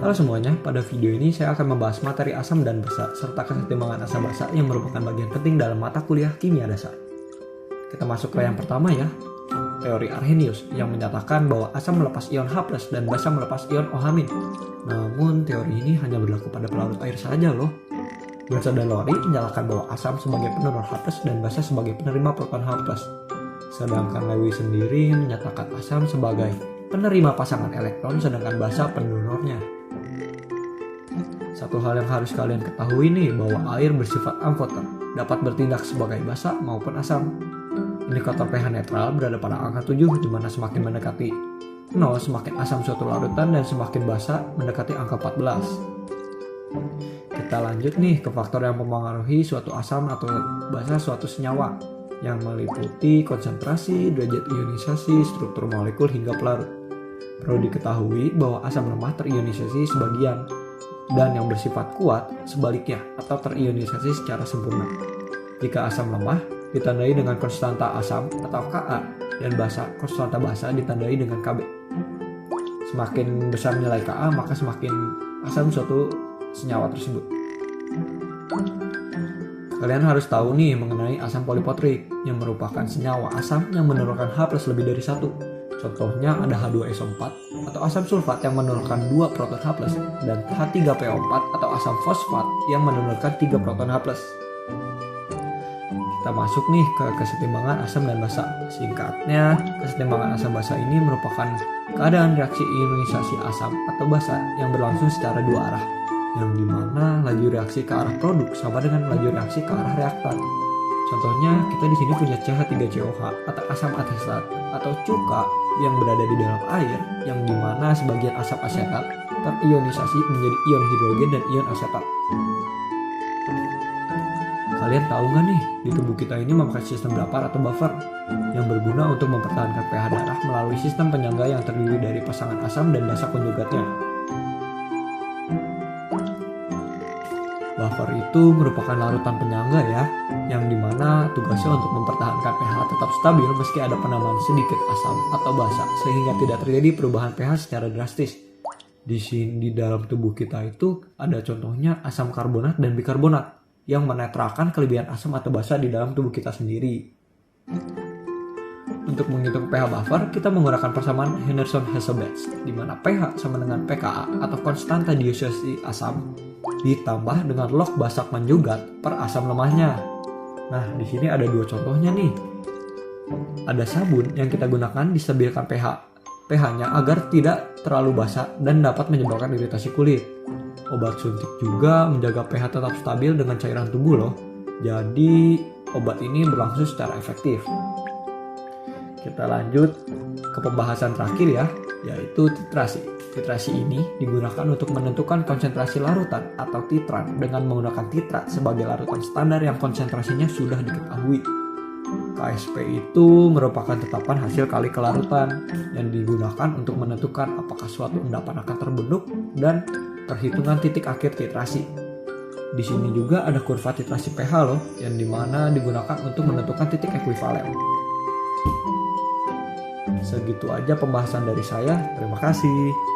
Halo semuanya, pada video ini saya akan membahas materi asam dan basa serta kesetimbangan asam basa yang merupakan bagian penting dalam mata kuliah kimia dasar. Kita masuk ke yang pertama ya, teori Arrhenius yang menyatakan bahwa asam melepas ion H+ dan basa melepas ion OH-. Namun teori ini hanya berlaku pada pelarut air saja loh. Gonza dan Lowry menyatakan bahwa asam sebagai penurun H+ dan basa sebagai penerima proton H+. Sedangkan Lewis sendiri menyatakan asam sebagai penerima pasangan elektron sedangkan basa pendonornya. Satu hal yang harus kalian ketahui nih bahwa air bersifat amfoter, dapat bertindak sebagai basa maupun asam. Indikator pH netral berada pada angka 7 di mana semakin mendekati 0 semakin asam suatu larutan dan semakin basa mendekati angka 14. Kita lanjut nih ke faktor yang mempengaruhi suatu asam atau basa suatu senyawa yang meliputi konsentrasi, derajat ionisasi, struktur molekul hingga pelarut. Perlu diketahui bahwa asam lemah terionisasi sebagian dan yang bersifat kuat sebaliknya atau terionisasi secara sempurna. Jika asam lemah ditandai dengan konstanta asam atau Ka dan basa konstanta basa ditandai dengan Kb. Semakin besar nilai Ka maka semakin asam suatu senyawa tersebut. Kalian harus tahu nih mengenai asam polipotrik yang merupakan senyawa asam yang menurunkan H+ lebih dari 1. Contohnya ada H2SO4 atau asam sulfat yang menurunkan 2 proton H+, dan H3PO4 atau asam fosfat yang menurunkan 3 proton H+. Kita masuk nih ke kesetimbangan asam dan basa. Singkatnya, kesetimbangan asam basa ini merupakan keadaan reaksi ionisasi asam atau basa yang berlangsung secara dua arah, yang dimana laju reaksi ke arah produk sama dengan laju reaksi ke arah reaktan. Contohnya, kita di sini punya CH3COH atau asam asetat atau cuka yang berada di dalam air, yang dimana sebagian asam asetat terionisasi menjadi ion hidrogen dan ion asetat. Kalian tahu nggak nih, di tubuh kita ini memakai sistem dapar atau buffer yang berguna untuk mempertahankan pH darah melalui sistem penyangga yang terdiri dari pasangan asam dan basa konjugatnya. Buffer itu merupakan larutan penyangga ya, yang dimana tugasnya untuk mempertahankan pH tetap stabil meski ada penambahan sedikit asam atau basa sehingga tidak terjadi perubahan pH secara drastis. Di sini di dalam tubuh kita itu ada contohnya asam karbonat dan bikarbonat yang menetralkan kelebihan asam atau basa di dalam tubuh kita sendiri. Untuk menghitung pH buffer, kita menggunakan persamaan Henderson-Hasselbalch, di mana pH sama dengan pKa atau konstanta diasosiasi asam ditambah dengan log basa konjugat per asam lemahnya. Nah, di sini ada dua contohnya nih. Ada sabun yang kita gunakan distabilkan pH-nya agar tidak terlalu basa dan dapat menyebabkan iritasi kulit. Obat suntik juga menjaga pH tetap stabil dengan cairan tubuh loh. Jadi, obat ini berlangsung secara efektif. Kita lanjut ke pembahasan terakhir ya, yaitu titrasi. Titrasi ini digunakan untuk menentukan konsentrasi larutan atau titran dengan menggunakan titrat sebagai larutan standar yang konsentrasinya sudah diketahui. KSP itu merupakan tetapan hasil kali kelarutan yang digunakan untuk menentukan apakah suatu endapan akan terbentuk dan perhitungan titik akhir titrasi. Di sini juga ada kurva titrasi pH loh, yang dimana digunakan untuk menentukan titik ekuivalen. Segitu aja pembahasan dari saya. Terima kasih.